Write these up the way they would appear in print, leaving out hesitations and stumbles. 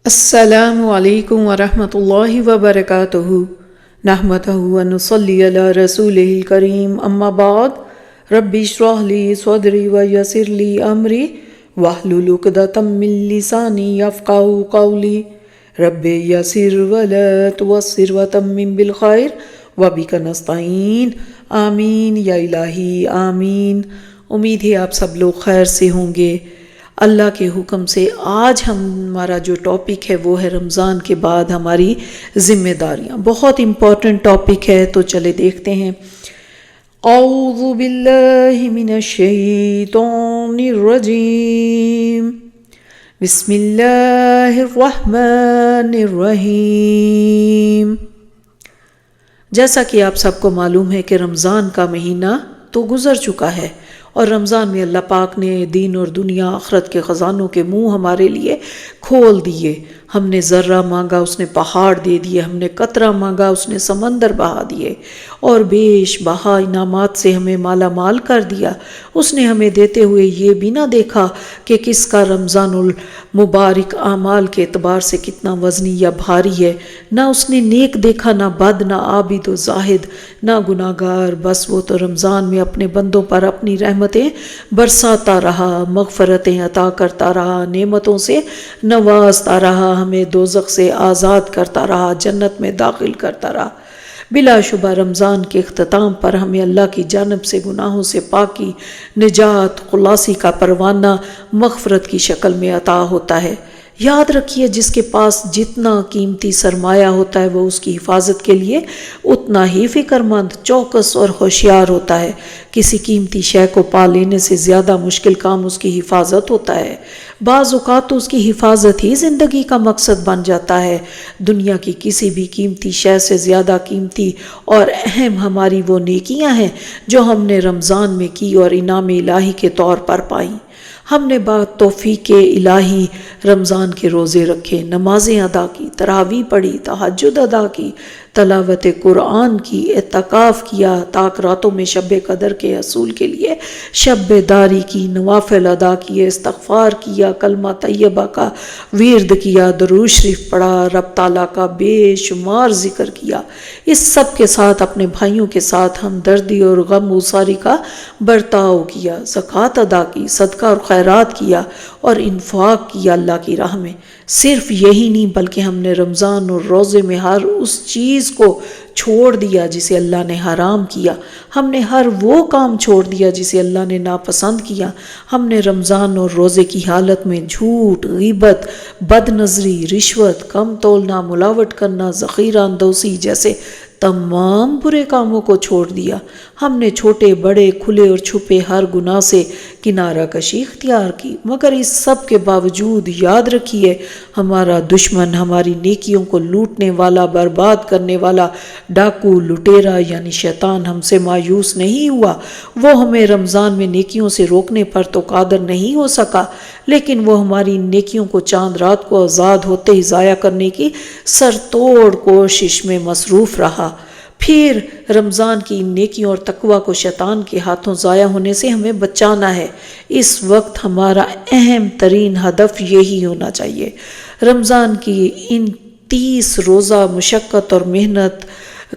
السلام علیکم ورحمۃ اللہ وبرکاتہ نحمدہ ونصلی علی رسولہ الکریم اما بعد رب اشرح لی صدری ویسر لی امری واحلل عقدۃ من لسانی یفقہوا قولی رب یسر ولا تعسر وتمم بالخیر وبک نستعین آمین یا الہی آمین۔ امید ہے آپ سب لوگ خیر سے ہوں گے۔ اللہ کے حکم سے آج ہمارا جو ٹاپک ہے وہ ہے رمضان کے بعد ہماری ذمہ داریاں۔ بہت امپورٹنٹ ٹاپک ہے، تو چلے دیکھتے ہیں۔ اعوذ باللہ من الشیطان الرجیم، بسم اللہ الرحمن الرحیم۔ جیسا کہ آپ سب کو معلوم ہے کہ رمضان کا مہینہ تو گزر چکا ہے، اور رمضان میں اللہ پاک نے دین اور دنیا آخرت کے خزانوں کے منہ ہمارے لیے کھول دیے۔ ہم نے ذرہ مانگا اس نے پہاڑ دے دیے، ہم نے قطرہ مانگا اس نے سمندر بہا دیے، اور بیش بہا انعامات سے ہمیں مالا مال کر دیا۔ اس نے ہمیں دیتے ہوئے یہ بھی نہ دیکھا کہ کس کا رمضان المبارک اعمال کے اعتبار سے کتنا وزنی یا بھاری ہے۔ نہ اس نے نیک دیکھا، نہ بد، نہ عابد و زاہد، نہ گناہ گار۔ بس وہ تو رمضان میں اپنے بندوں پر اپنی رحمتیں برساتا رہا، مغفرتیں عطا کرتا رہا، نعمتوں سے نوازتا رہا، ہمیں دوزخ سے آزاد کرتا رہا، جنت میں داخل کرتا رہا۔ بلا شبہ رمضان کے اختتام پر ہمیں اللہ کی جانب سے گناہوں سے پاکی، نجات، خلاصی کا پروانہ مغفرت کی شکل میں عطا ہوتا ہے۔ یاد رکھیے، جس کے پاس جتنا قیمتی سرمایہ ہوتا ہے وہ اس کی حفاظت کے لیے اتنا ہی فکر مند، چوکس اور ہوشیار ہوتا ہے۔ کسی قیمتی شے کو پا لینے سے زیادہ مشکل کام اس کی حفاظت ہوتا ہے۔ بعض اوقات تو اس کی حفاظت ہی زندگی کا مقصد بن جاتا ہے۔ دنیا کی کسی بھی قیمتی شے سے زیادہ قیمتی اور اہم ہماری وہ نیکیاں ہیں جو ہم نے رمضان میں کی اور انعام الہی کے طور پر پائیں۔ ہم نے بات توفیق الہی رمضان کے روزے رکھے، نمازیں ادا کی، تراویح پڑھی، تہجد ادا کی، تلاوت قرآن کی، اعتکاف کیا، تاک راتوں میں شب قدر کے حصول کے لیے شب بیداری کی، نوافل ادا کیے، استغفار کیا، کلمہ طیبہ کا ورد کیا، درود شریف پڑھا، رب تعالیٰ کا بے شمار ذکر کیا۔ اس سب کے ساتھ اپنے بھائیوں کے ساتھ ہمدردی اور غم گساری کا برتاؤ کیا، زکوٰۃ ادا کی، صدقہ اور خیرات کیا، اور انفاق کیا اللہ کی راہ میں۔ صرف یہی نہیں بلکہ ہم نے رمضان اور روزے میں ہر اس چیز کو چھوڑ دیا جسے اللہ نے حرام کیا۔ ہم نے ہر وہ کام چھوڑ دیا جسے اللہ نے ناپسند کیا۔ ہم نے رمضان اور روزے کی حالت میں جھوٹ، غیبت، بد نظری، رشوت، کم تولنا، ملاوٹ کرنا، ذخیرہ اندوزی جیسے تمام برے کاموں کو چھوڑ دیا۔ ہم نے چھوٹے بڑے، کھلے اور چھپے ہر گناہ سے کنارہ کشی اختیار کی۔ مگر اس سب کے باوجود یاد رکھیے، ہمارا دشمن، ہماری نیکیوں کو لوٹنے والا، برباد کرنے والا ڈاکو، لٹیرا یعنی شیطان ہم سے مایوس نہیں ہوا۔ وہ ہمیں رمضان میں نیکیوں سے روکنے پر تو قادر نہیں ہو سکا، لیکن وہ ہماری نیکیوں کو چاند رات کو آزاد ہوتے ہی ضائع کرنے کی سر توڑ کوشش میں مصروف رہا۔ پھر رمضان کی ان نیکیوں اور تقویٰ کو شیطان کے ہاتھوں ضائع ہونے سے ہمیں بچانا ہے۔ اس وقت ہمارا اہم ترین ہدف یہی ہونا چاہیے۔ رمضان کی ان 30 روزہ مشقت اور محنت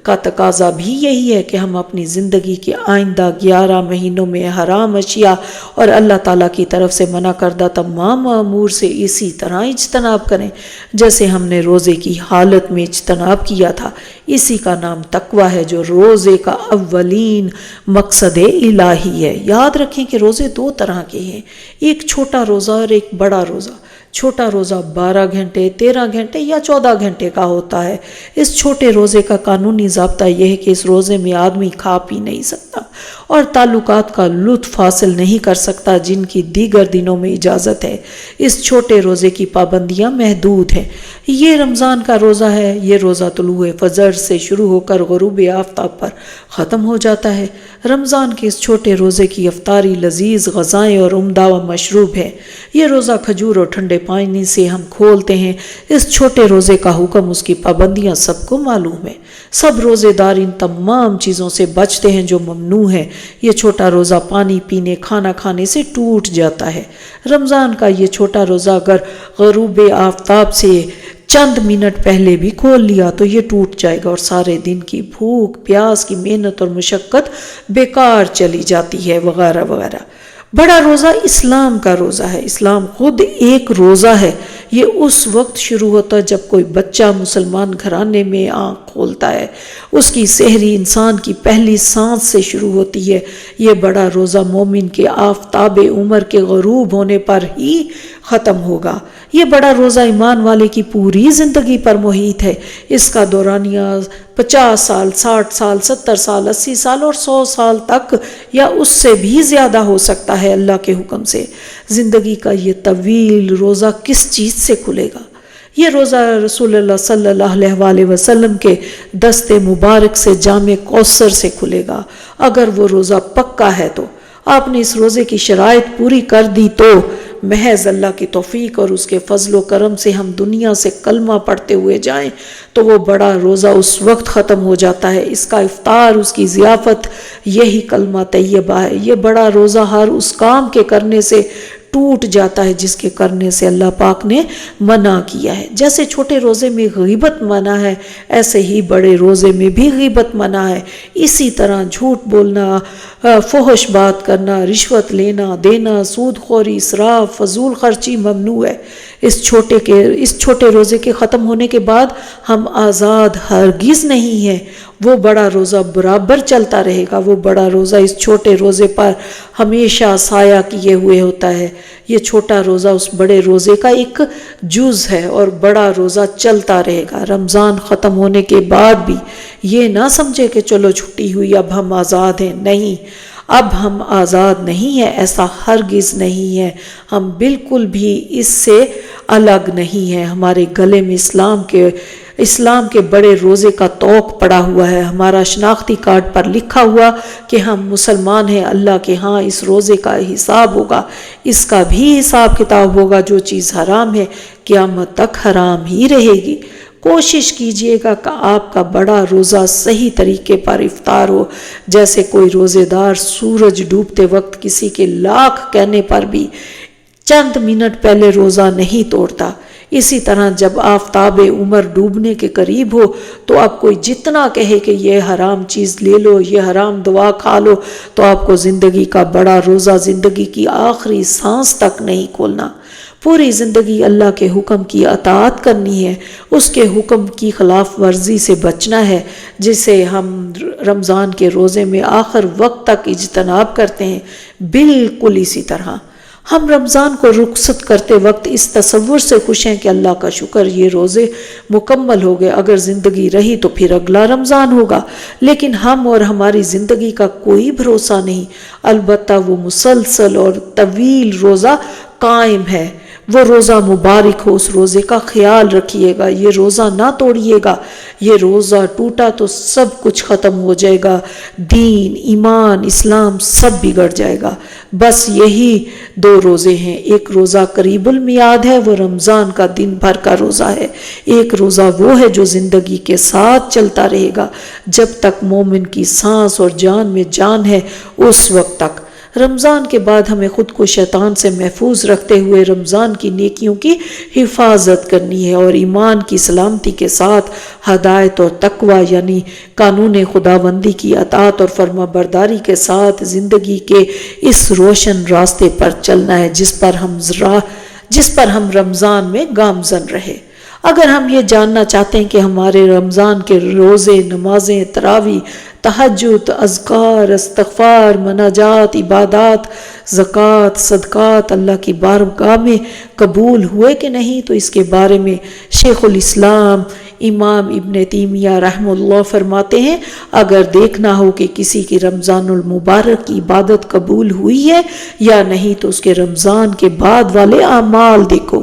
کا تقاضا بھی یہی ہے کہ ہم اپنی زندگی کے آئندہ 11 مہینوں میں حرام اشیاء اور اللہ تعالیٰ کی طرف سے منع کردہ تمام امور سے اسی طرح اجتناب کریں جیسے ہم نے روزے کی حالت میں اجتناب کیا تھا۔ اسی کا نام تقویٰ ہے، جو روزے کا اولین مقصد الہی ہے۔ یاد رکھیں کہ روزے 2 طرح کے ہیں، ایک چھوٹا روزہ اور ایک بڑا روزہ۔ چھوٹا روزہ 12 گھنٹے، 13 گھنٹے یا 14 گھنٹے کا ہوتا ہے۔ اس چھوٹے روزے کا قانونی ضابطہ یہ ہے کہ اس روزے میں آدمی کھا پی نہیں سکتا اور تعلقات کا لطف حاصل نہیں کر سکتا جن کی دیگر دنوں میں اجازت ہے۔ اس چھوٹے روزے کی پابندیاں محدود ہیں۔ یہ رمضان کا روزہ ہے، یہ روزہ طلوع فجر سے شروع ہو کر غروب آفتاب پر ختم ہو جاتا ہے۔ رمضان کے اس چھوٹے روزے کی افطاری لذیذ غذائیں اور عمدہ و مشروب ہے۔ یہ روزہ کھجور اور ٹھنڈے پانی سے ہم کھولتے ہیں۔ اس چھوٹے روزے کا حکم، اس کی پابندیاں سب کو معلوم ہے۔ سب روزے دار ان تمام چیزوں سے بچتے ہیں جو ممنوع ہے۔ یہ چھوٹا روزہ پانی پینے، کھانا کھانے سے ٹوٹ جاتا ہے۔ رمضان کا یہ چھوٹا روزہ اگر غروب آفتاب سے چند منٹ پہلے بھی کھول لیا تو یہ ٹوٹ جائے گا، اور سارے دن کی بھوک پیاس کی محنت اور مشقت بیکار چلی جاتی ہے، وغیرہ وغیرہ۔ بڑا روزہ اسلام کا روزہ ہے۔ اسلام خود ایک روزہ ہے۔ یہ اس وقت شروع ہوتا ہے جب کوئی بچہ مسلمان گھرانے میں آنکھ کھولتا ہے۔ اس کی سحری انسان کی پہلی سانس سے شروع ہوتی ہے۔ یہ بڑا روزہ مومن کے آفتاب عمر کے غروب ہونے پر ہی ختم ہوگا۔ یہ بڑا روزہ ایمان والے کی پوری زندگی پر محیط ہے۔ اس کا دورانیہ 50 سال، 60 سال، 70 سال، 80 سال اور 100 سال تک یا اس سے بھی زیادہ ہو سکتا ہے اللہ کے حکم سے۔ زندگی کا یہ طویل روزہ کس چیز سے کھلے گا؟ یہ روزہ رسول اللہ صلی اللہ علیہ وآلہ وسلم کے دست مبارک سے جام کوثر سے کھلے گا۔ اگر وہ روزہ پکا ہے تو آپ نے اس روزے کی شرائط پوری کر دی تو محض اللہ کی توفیق اور اس کے فضل و کرم سے ہم دنیا سے کلمہ پڑھتے ہوئے جائیں تو وہ بڑا روزہ اس وقت ختم ہو جاتا ہے۔ اس کا افطار، اس کی ضیافت یہی کلمہ طیبہ ہے۔ یہ بڑا روزہ ہر اس کام کے کرنے سے ٹوٹ جاتا ہے جس کے کرنے سے اللہ پاک نے منع کیا ہے۔ جیسے چھوٹے روزے میں غیبت منع ہے، ایسے ہی بڑے روزے میں بھی غیبت منع ہے۔ اسی طرح جھوٹ بولنا، فحش بات کرنا، رشوت لینا دینا، سود خوری، اسراف، فضول خرچی ممنوع ہے۔ اس چھوٹے روزے کے ختم ہونے کے بعد ہم آزاد ہرگز نہیں ہیں۔ وہ بڑا روزہ برابر چلتا رہے گا۔ وہ بڑا روزہ اس چھوٹے روزے پر ہمیشہ سایہ کیے ہوئے ہوتا ہے۔ یہ چھوٹا روزہ اس بڑے روزے کا ایک جز ہے اور بڑا روزہ چلتا رہے گا۔ رمضان ختم ہونے کے بعد بھی یہ نہ سمجھے کہ چلو چھٹی ہوئی اب ہم آزاد ہیں۔ نہیں، اب ہم آزاد نہیں ہیں، ایسا ہرگز نہیں ہے۔ ہم بالکل بھی اس سے الگ نہیں ہیں۔ ہمارے گلے میں اسلام کے بڑے روزے کا طوق پڑا ہوا ہے۔ ہمارا شناختی کارڈ پر لکھا ہوا کہ ہم مسلمان ہیں۔ اللہ کے ہاں اس روزے کا حساب ہوگا، اس کا بھی حساب کتاب ہوگا۔ جو چیز حرام ہے قیامت تک حرام ہی رہے گی۔ کوشش کیجئے گا کہ آپ کا بڑا روزہ صحیح طریقے پر افطار ہو۔ جیسے کوئی روزے دار سورج ڈوبتے وقت کسی کے لاکھ کہنے پر بھی چند منٹ پہلے روزہ نہیں توڑتا، اسی طرح جب آفتاب عمر ڈوبنے کے قریب ہو تو آپ کوئی جتنا کہے کہ یہ حرام چیز لے لو، یہ حرام دوا کھا لو، تو آپ کو زندگی کا بڑا روزہ زندگی کی آخری سانس تک نہیں کھولنا۔ پوری زندگی اللہ کے حکم کی اطاعت کرنی ہے، اس کے حکم کی خلاف ورزی سے بچنا ہے، جسے ہم رمضان کے روزے میں آخر وقت تک اجتناب کرتے ہیں۔ بالکل اسی طرح ہم رمضان کو رخصت کرتے وقت اس تصور سے خوش ہیں کہ اللہ کا شکر یہ روزے مکمل ہو گئے، اگر زندگی رہی تو پھر اگلا رمضان ہوگا۔ لیکن ہم اور ہماری زندگی کا کوئی بھروسہ نہیں۔ البتہ وہ مسلسل اور طویل روزہ قائم ہے۔ وہ روزہ مبارک ہو، اس روزے کا خیال رکھیے گا، یہ روزہ نہ توڑیے گا۔ یہ روزہ ٹوٹا تو سب کچھ ختم ہو جائے گا، دین، ایمان، اسلام سب بگڑ جائے گا۔ بس یہی 2 روزے ہیں۔ ایک روزہ قریب المیعاد ہے، وہ رمضان کا دن بھر کا روزہ ہے۔ ایک روزہ وہ ہے جو زندگی کے ساتھ چلتا رہے گا، جب تک مومن کی سانس اور جان میں جان ہے اس وقت تک۔ رمضان کے بعد ہمیں خود کو شیطان سے محفوظ رکھتے ہوئے رمضان کی نیکیوں کی حفاظت کرنی ہے اور ایمان کی سلامتی کے ساتھ ہدایت اور تقوی یعنی قانون خداوندی کی اطاعت اور فرما برداری کے ساتھ زندگی کے اس روشن راستے پر چلنا ہے جس پر ہم رمضان میں گامزن رہے۔ اگر ہم یہ جاننا چاہتے ہیں کہ ہمارے رمضان کے روزے، نمازیں، تراویح، تہجد، اذکار، استغفار، مناجات، عبادات، زکوٰۃ، صدقات اللہ کی بارگاہ میں قبول ہوئے کہ نہیں، تو اس کے بارے میں شیخ الاسلام امام ابن تیمیہ رحمہ اللہ فرماتے ہیں، اگر دیکھنا ہو کہ کسی کی رمضان المبارک کی عبادت قبول ہوئی ہے یا نہیں تو اس کے رمضان کے بعد والے اعمال دیکھو۔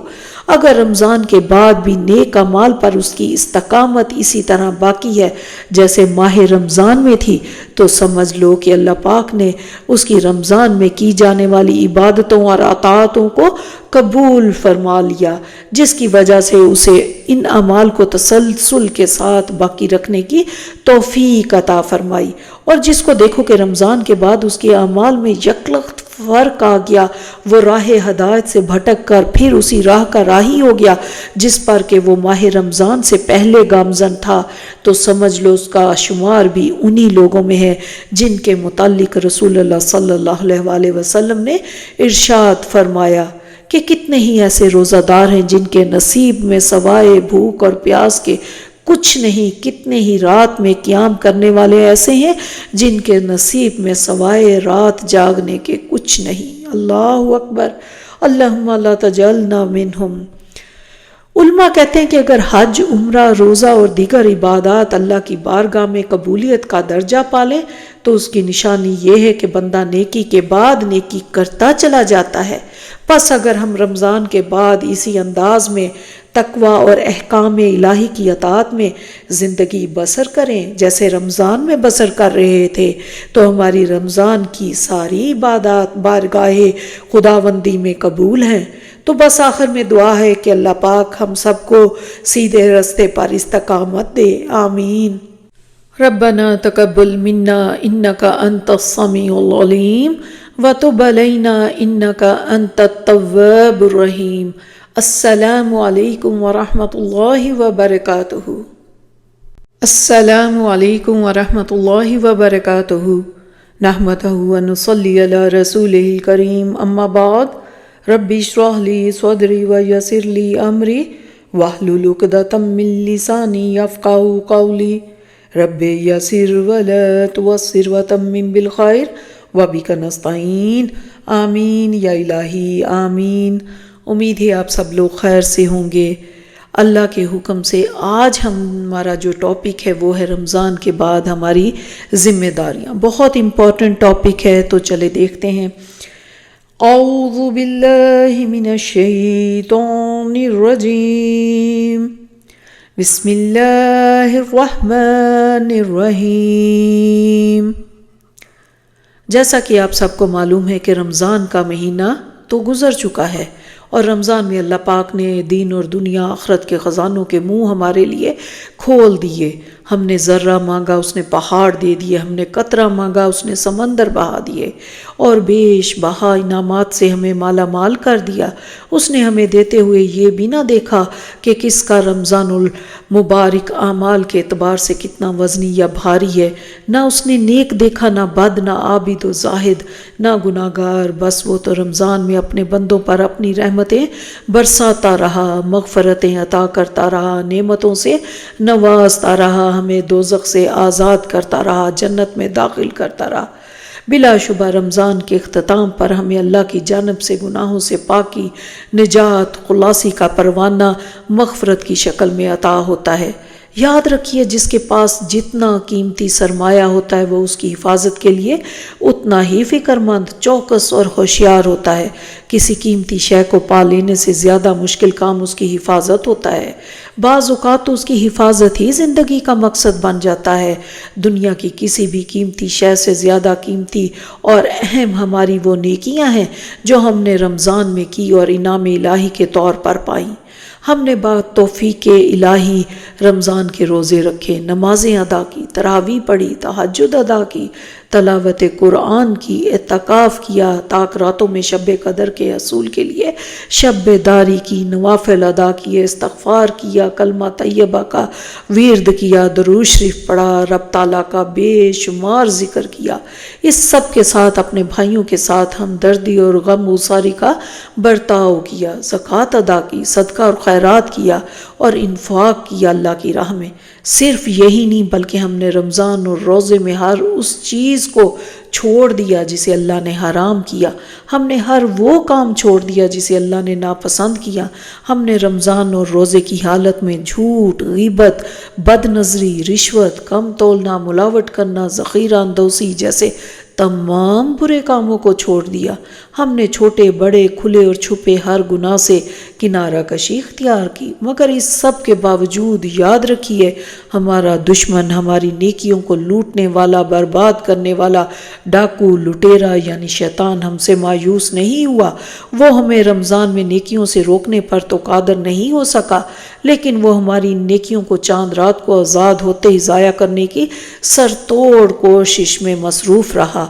اگر رمضان کے بعد بھی نیک اعمال پر اس کی استقامت اسی طرح باقی ہے جیسے ماہ رمضان میں تھی، تو سمجھ لو کہ اللہ پاک نے اس کی رمضان میں کی جانے والی عبادتوں اور اطاعتوں کو قبول فرما لیا، جس کی وجہ سے اسے ان اعمال کو تسلسل کے ساتھ باقی رکھنے کی توفیق عطا فرمائی۔ اور جس کو دیکھو کہ رمضان کے بعد اس کے اعمال میں یکلخت فرق آ گیا، وہ راہ ہدایت سے بھٹک کر پھر اسی راہ کا راہی ہو گیا جس پر کہ وہ ماہ رمضان سے پہلے گامزن تھا، تو سمجھ لو اس کا شمار بھی انہی لوگوں میں ہے جن کے متعلق رسول اللہ صلی اللہ علیہ وآلہ وسلم نے ارشاد فرمایا کہ کتنے ہی ایسے روزہ دار ہیں جن کے نصیب میں سوائے بھوک اور پیاس کے کچھ نہیں، کتنے ہی رات میں قیام کرنے والے ایسے ہیں جن کے نصیب میں سوائے رات جاگنے کے کچھ نہیں۔ اللہ اکبر، اللہم لا تجعلنا منہم۔ علماء کہتے ہیں کہ اگر حج، عمرہ، روزہ اور دیگر عبادات اللہ کی بارگاہ میں قبولیت کا درجہ پالیں تو اس کی نشانی یہ ہے کہ بندہ نیکی کے بعد نیکی کرتا چلا جاتا ہے۔ پس اگر ہم رمضان کے بعد اسی انداز میں تقوی اور احکام الہی کی اطاعت میں زندگی بسر کریں جیسے رمضان میں بسر کر رہے تھے، تو ہماری رمضان کی ساری عبادات بارگاہ خداوندی میں قبول ہیں۔ تو بس آخر میں دعا ہے کہ اللہ پاک ہم سب کو سیدھے رستے پر استقامت دے، آمین۔ ربنا تقبل منا انک انت السمیع العلیم وتب علینا انک انت التواب الرحیم۔ السلام علیکم ورحمۃ اللہ وبرکاتہ۔ السلام علیکم ورحمۃ اللہ وبرکاتہ۔ نحمدہ ونصلی علی رسولہ الکریم، اما بعد، رب اشرح لی صدری ویسر لی امری واحلل عقدۃ من لسانی یفقہوا قولی، رب یسر ولا تعسر وتمم بالخیر وبک نستعین، آمین یا الہی آمین۔ امید ہے آپ سب لوگ خیر سے ہوں گے۔ اللہ کے حکم سے آج ہمارا جو ٹاپک ہے وہ ہے رمضان کے بعد ہماری ذمہ داریاں۔ بہت امپورٹنٹ ٹاپک ہے، تو چلے دیکھتے ہیں۔ اعوذ باللہ من الشیطان الرجیم، بسم اللہ الرحمن الرحیم۔ جیسا کہ آپ سب کو معلوم ہے کہ رمضان کا مہینہ تو گزر چکا ہے، اور رمضان میں اللہ پاک نے دین اور دنیا آخرت کے خزانوں کے منہ ہمارے لیے کھول دیے۔ ہم نے ذرہ مانگا اس نے پہاڑ دے دیے، ہم نے قطرہ مانگا اس نے سمندر بہا دیے، اور بیش بہا انعامات سے ہمیں مالا مال کر دیا۔ اس نے ہمیں دیتے ہوئے یہ بھی نہ دیکھا کہ کس کا رمضان المبارک اعمال کے اعتبار سے کتنا وزنی یا بھاری ہے۔ نہ اس نے نیک دیکھا، نہ بد، نہ عابد و زاہد، نہ گناہگار۔ بس وہ تو رمضان میں اپنے بندوں پر اپنی رحمتیں برساتا رہا، مغفرتیں عطا کرتا رہا، نعمتوں سے نوازتا رہا، ہمیں دوزخ سے آزاد کرتا رہا، جنت میں داخل کرتا رہا۔ بلا شبہ رمضان کے اختتام پر ہمیں اللہ کی جانب سے گناہوں سے پاکی، نجات، خلاصی کا پروانہ مغفرت کی شکل میں عطا ہوتا ہے۔ یاد رکھیے، جس کے پاس جتنا قیمتی سرمایہ ہوتا ہے وہ اس کی حفاظت کے لیے اتنا ہی فکر مند، چوکس اور ہوشیار ہوتا ہے۔ کسی قیمتی شے کو پا لینے سے زیادہ مشکل کام اس کی حفاظت ہوتا ہے۔ بعض اوقات تو اس کی حفاظت ہی زندگی کا مقصد بن جاتا ہے۔ دنیا کی کسی بھی قیمتی شے سے زیادہ قیمتی اور اہم ہماری وہ نیکیاں ہیں جو ہم نے رمضان میں کی اور انعام الہی کے طور پر پائیں۔ ہم نے با توفیق الہی رمضان کے روزے رکھے، نمازیں ادا کی، تراویح پڑھی، تہجد ادا کی، تلاوت قرآن کی، اعتکاف کیا، تاک راتوں میں شب قدر کے حصول کے لیے شب داری کی، نوافل ادا کیے، استغفار کیا، کلمہ طیبہ کا ورد کیا، درود شریف پڑھا، رب تعالیٰ کا بے شمار ذکر کیا۔ اس سب کے ساتھ اپنے بھائیوں کے ساتھ ہمدردی اور غم گساری کا برتاؤ کیا، زکوٰۃ ادا کی، صدقہ اور خیرات کیا، اور انفاق کیا اللہ کی راہ میں۔ صرف یہی نہیں بلکہ ہم نے رمضان اور روزے میں ہر اس چیز کو چھوڑ دیا جسے اللہ نے حرام کیا۔ ہم نے ہر وہ کام چھوڑ دیا جسے اللہ نے ناپسند کیا۔ ہم نے رمضان اور روزے کی حالت میں جھوٹ، غیبت، بد نظری، رشوت، کم تولنا، ملاوٹ کرنا، ذخیرہ اندوزی جیسے تمام برے کاموں کو چھوڑ دیا۔ ہم نے چھوٹے بڑے کھلے اور چھپے ہر گناہ سے کنارہ کشی اختیار کی، مگر اس سب کے باوجود یاد رکھیے ہمارا دشمن، ہماری نیکیوں کو لوٹنے والا، برباد کرنے والا، ڈاکو، لٹیرا یعنی شیطان ہم سے مایوس نہیں ہوا۔ وہ ہمیں رمضان میں نیکیوں سے روکنے پر تو قادر نہیں ہو سکا، لیکن وہ ہماری نیکیوں کو چاند رات کو آزاد ہوتے ہی ضائع کرنے کی سر توڑ کوشش میں مصروف رہا۔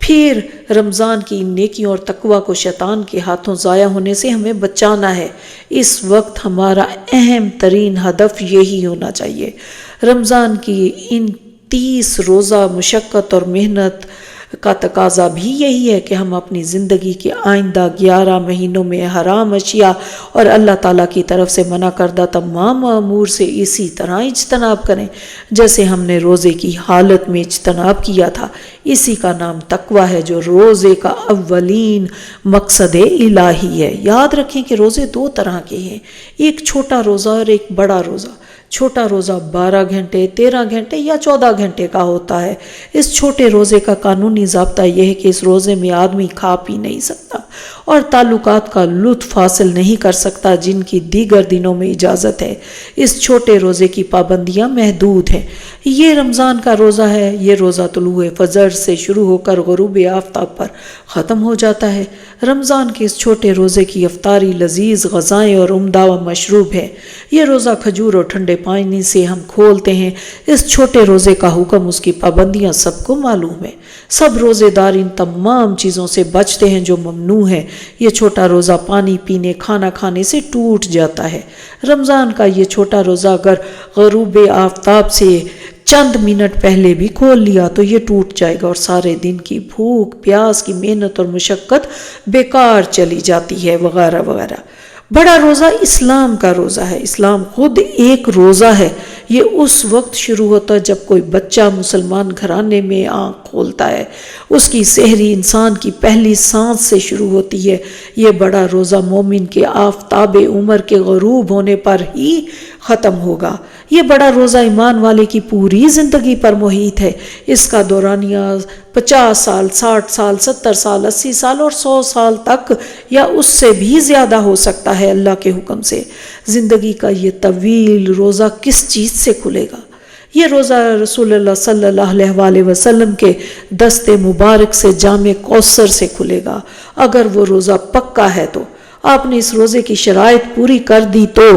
پھر رمضان کی نیکیوں اور تقوی کو شیطان کے ہاتھوں ضائع ہونے سے ہمیں بچانا ہے۔ اس وقت ہمارا اہم ترین ہدف یہی ہونا چاہیے۔ رمضان کی ان 30 روزہ مشقت اور محنت کا تقاضا بھی یہی ہے کہ ہم اپنی زندگی کے آئندہ 11 مہینوں میں حرام اشیاء اور اللہ تعالیٰ کی طرف سے منع کردہ تمام امور سے اسی طرح اجتناب کریں جیسے ہم نے روزے کی حالت میں اجتناب کیا تھا۔ اسی کا نام تقویٰ ہے جو روزے کا اولین مقصد الہی ہے۔ یاد رکھیں کہ روزے 2 طرح کے ہیں، ایک چھوٹا روزہ اور ایک بڑا روزہ۔ چھوٹا روزہ 12 گھنٹے، 13 گھنٹے یا 14 گھنٹے کا ہوتا ہے۔ اس چھوٹے روزے کا قانونی ضابطہ یہ ہے کہ اس روزے میں آدمی کھا پی نہیں سکتا اور تعلقات کا لطف حاصل نہیں کر سکتا جن کی دیگر دنوں میں اجازت ہے۔ اس چھوٹے روزے کی پابندیاں محدود ہیں۔ یہ رمضان کا روزہ ہے، یہ روزہ طلوع فجر سے شروع ہو کر غروب آفتاب پر ختم ہو جاتا ہے۔ رمضان کے اس چھوٹے روزے کی افطاری لذیذ غذائیں اور عمدہ و مشروب ہے۔ یہ روزہ کھجور اور ٹھنڈے پانی سے ہم کھولتے ہیں۔ اس چھوٹے روزے کا حکم، اس کی پابندیاں سب کو معلوم ہے۔ سب روزے دار ان تمام چیزوں سے بچتے ہیں جو ممنوع ہیں۔ یہ چھوٹا روزہ پانی پینے، کھانا کھانے سے ٹوٹ جاتا ہے۔ رمضان کا یہ چھوٹا روزہ اگر غروب آفتاب سے چند منٹ پہلے بھی کھول لیا تو یہ ٹوٹ جائے گا اور سارے دن کی بھوک پیاس کی محنت اور مشقت بیکار چلی جاتی ہے وغیرہ وغیرہ۔ بڑا روزہ اسلام کا روزہ ہے۔ اسلام خود ایک روزہ ہے۔ یہ اس وقت شروع ہوتا ہے جب کوئی بچہ مسلمان گھرانے میں آنکھ کھولتا ہے۔ اس کی سحری انسان کی پہلی سانس سے شروع ہوتی ہے۔ یہ بڑا روزہ مومن کے آفتاب عمر کے غروب ہونے پر ہی ختم ہوگا۔ یہ بڑا روزہ ایمان والے کی پوری زندگی پر محیط ہے۔ اس کا دورانیہ 50 سال، 60 سال، 70 سال، 80 سال اور 100 سال تک یا اس سے بھی زیادہ ہو سکتا ہے اللہ کے حکم سے۔ زندگی کا یہ طویل روزہ کس چیز سے کھلے گا؟ یہ روزہ رسول اللہ صلی اللہ علیہ وآلہ وسلم کے دست مبارک سے جام کوثر سے کھلے گا۔ اگر وہ روزہ پکا ہے تو آپ نے اس روزے کی شرائط پوری کر دی تو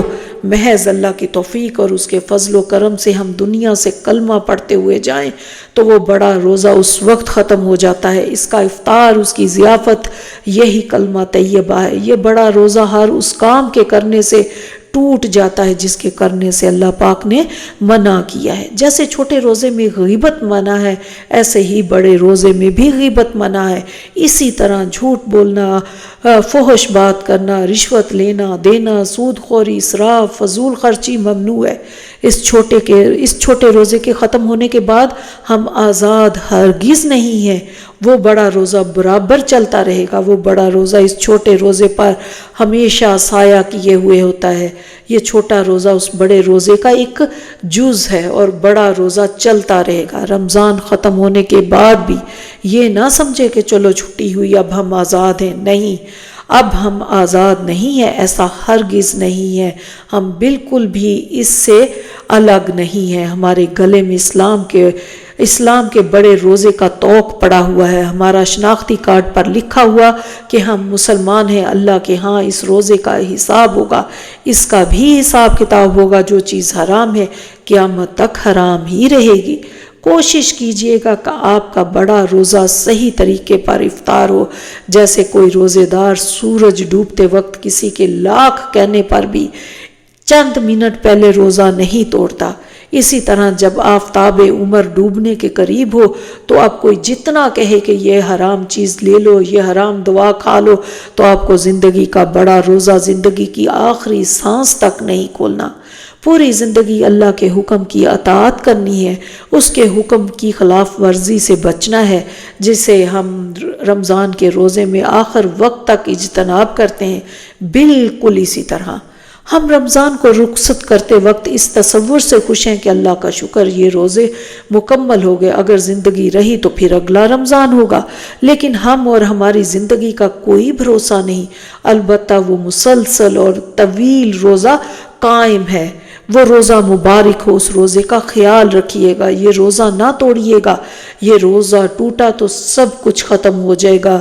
محض اللہ کی توفیق اور اس کے فضل و کرم سے ہم دنیا سے کلمہ پڑھتے ہوئے جائیں تو وہ بڑا روزہ اس وقت ختم ہو جاتا ہے۔ اس کا افطار، اس کی ضیافت یہی کلمہ طیبہ ہے۔ یہ بڑا روزہ ہر اس کام کے کرنے سے ٹوٹ جاتا ہے جس کے کرنے سے اللہ پاک نے منع کیا ہے۔ جیسے چھوٹے روزے میں غیبت منع ہے، ایسے ہی بڑے روزے میں بھی غیبت منع ہے۔ اسی طرح جھوٹ بولنا، فحش بات کرنا، رشوت لینا دینا، سود خوری، اسراف، فضول خرچی ممنوع ہے۔ اس چھوٹے روزے کے ختم ہونے کے بعد ہم آزاد ہرگز نہیں ہیں۔ وہ بڑا روزہ برابر چلتا رہے گا۔ وہ بڑا روزہ اس چھوٹے روزے پر ہمیشہ سایہ کیے ہوئے ہوتا ہے۔ یہ چھوٹا روزہ اس بڑے روزے کا ایک جز ہے اور بڑا روزہ چلتا رہے گا۔ رمضان ختم ہونے کے بعد بھی یہ نہ سمجھے کہ چلو چھٹی ہوئی اب ہم آزاد ہیں۔ نہیں، اب ہم آزاد نہیں ہیں، ایسا ہرگز نہیں ہے۔ ہم بالکل بھی اس سے الگ نہیں ہیں۔ ہمارے گلے میں اسلام کے بڑے روزے کا توق پڑا ہوا ہے۔ ہمارا شناختی کارڈ پر لکھا ہوا کہ ہم مسلمان ہیں۔ اللہ کے ہاں اس روزے کا حساب ہوگا، اس کا بھی حساب کتاب ہوگا۔ جو چیز حرام ہے قیامت تک حرام ہی رہے گی۔ کوشش کیجئے گا کہ آپ کا بڑا روزہ صحیح طریقے پر افطار ہو۔ جیسے کوئی روزے دار سورج ڈوبتے وقت کسی کے لاکھ کہنے پر بھی چند منٹ پہلے روزہ نہیں توڑتا، اسی طرح جب آفتاب عمر ڈوبنے کے قریب ہو تو آپ کوئی جتنا کہے کہ یہ حرام چیز لے لو، یہ حرام دوا کھا لو، تو آپ کو زندگی کا بڑا روزہ زندگی کی آخری سانس تک نہیں کھولنا۔ پوری زندگی اللہ کے حکم کی اطاعت کرنی ہے، اس کے حکم کی خلاف ورزی سے بچنا ہے، جسے ہم رمضان کے روزے میں آخر وقت تک اجتناب کرتے ہیں۔ بالکل اسی طرح ہم رمضان کو رخصت کرتے وقت اس تصور سے خوش ہیں کہ اللہ کا شکر یہ روزے مکمل ہو گئے، اگر زندگی رہی تو پھر اگلا رمضان ہوگا، لیکن ہم اور ہماری زندگی کا کوئی بھروسہ نہیں۔ البتہ وہ مسلسل اور طویل روزہ قائم ہے، وہ روزہ مبارک ہو، اس روزے کا خیال رکھیے گا، یہ روزہ نہ توڑیے گا، یہ روزہ ٹوٹا تو سب کچھ ختم ہو جائے گا،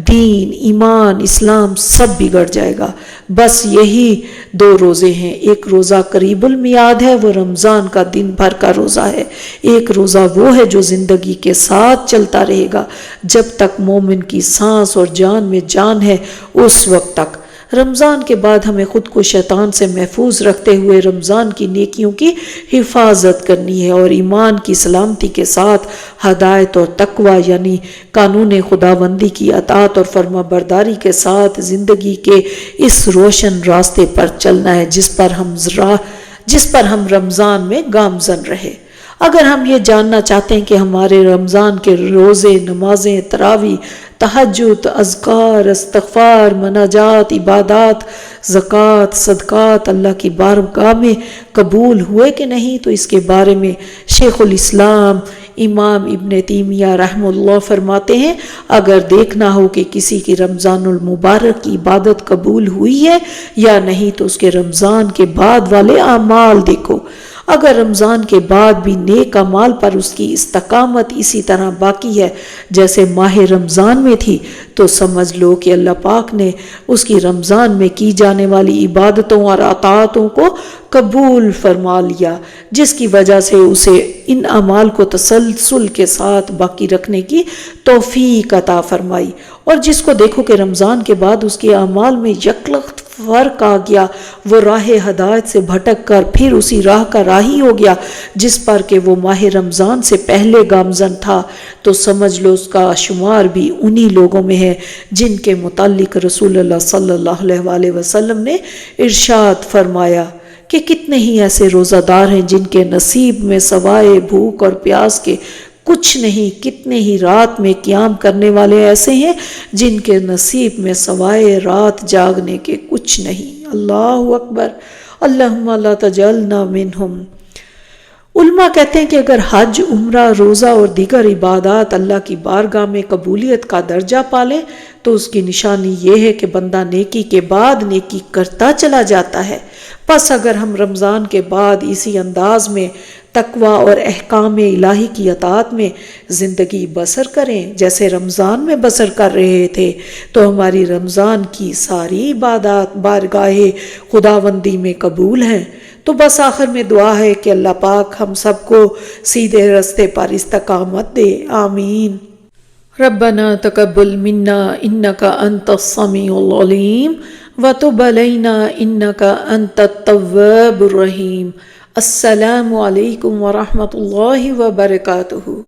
دین، ایمان، اسلام سب بگڑ جائے گا۔ بس یہی 2 روزے ہیں، ایک روزہ قریب المیعاد ہے، وہ رمضان کا دن بھر کا روزہ ہے، ایک روزہ وہ ہے جو زندگی کے ساتھ چلتا رہے گا جب تک مومن کی سانس اور جان میں جان ہے، اس وقت تک۔ رمضان کے بعد ہمیں خود کو شیطان سے محفوظ رکھتے ہوئے رمضان کی نیکیوں کی حفاظت کرنی ہے اور ایمان کی سلامتی کے ساتھ ہدایت اور تقوی یعنی قانون خداوندی کی اطاعت اور فرما برداری کے ساتھ زندگی کے اس روشن راستے پر چلنا ہے جس پر ہم رمضان میں گامزن رہے۔ اگر ہم یہ جاننا چاہتے ہیں کہ ہمارے رمضان کے روزے، نمازیں، تراویح، تہجد، اذکار، استغفار، مناجات، عبادات، زکوٰۃ، صدقات اللہ کی بارگاہ میں قبول ہوئے کہ نہیں، تو اس کے بارے میں شیخ الاسلام امام ابن تیمیہ رحمہ اللہ فرماتے ہیں، اگر دیکھنا ہو کہ کسی کی رمضان المبارک کی عبادت قبول ہوئی ہے یا نہیں تو اس کے رمضان کے بعد والے اعمال دیکھو۔ اگر رمضان کے بعد بھی نیک اعمال پر اس کی استقامت اسی طرح باقی ہے جیسے ماہ رمضان میں تھی، تو سمجھ لو کہ اللہ پاک نے اس کی رمضان میں کی جانے والی عبادتوں اور اطاعتوں کو قبول فرما لیا، جس کی وجہ سے اسے ان اعمال کو تسلسل کے ساتھ باقی رکھنے کی توفیق عطا فرمائی۔ اور جس کو دیکھو کہ رمضان کے بعد اس کے اعمال میں یکلخت فرق آ گیا، وہ راہ ہدایت سے بھٹک کر پھر اسی راہ کا راہی ہو گیا جس پر کہ وہ ماہ رمضان سے پہلے گامزن تھا، تو سمجھ لو اس کا شمار بھی انہی لوگوں میں ہے جن کے متعلق رسول اللہ صلی اللہ علیہ وسلم نے ارشاد فرمایا کہ کتنے ہی ایسے روزہ دار ہیں جن کے نصیب میں سوائے بھوک اور پیاس کے کچھ نہیں، کتنے ہی رات میں قیام کرنے والے ایسے ہیں جن کے نصیب میں سوائے رات جاگنے کے کچھ نہیں۔ اللہ اکبر، اللہم لا تجعلنا منہم۔ علماء کہتے ہیں کہ اگر حج، عمرہ، روزہ اور دیگر عبادات اللہ کی بارگاہ میں قبولیت کا درجہ پالے تو اس کی نشانی یہ ہے کہ بندہ نیکی کے بعد نیکی کرتا چلا جاتا ہے۔ پس اگر ہم رمضان کے بعد اسی انداز میں تقوی اور احکام الہی کی اطاعت میں زندگی بسر کریں جیسے رمضان میں بسر کر رہے تھے، تو ہماری رمضان کی ساری عبادات بارگاہ خداوندی میں قبول ہیں۔ تو بس آخر میں دعا ہے کہ اللہ پاک ہم سب کو سیدھے راستے پر استقامت دے، آمین۔ ربنا تقبل منا انک انت السمیع العلیم وتب علینا انک انت التواب الرحیم۔ السلام علیکم ورحمۃ اللہ وبرکاتہ۔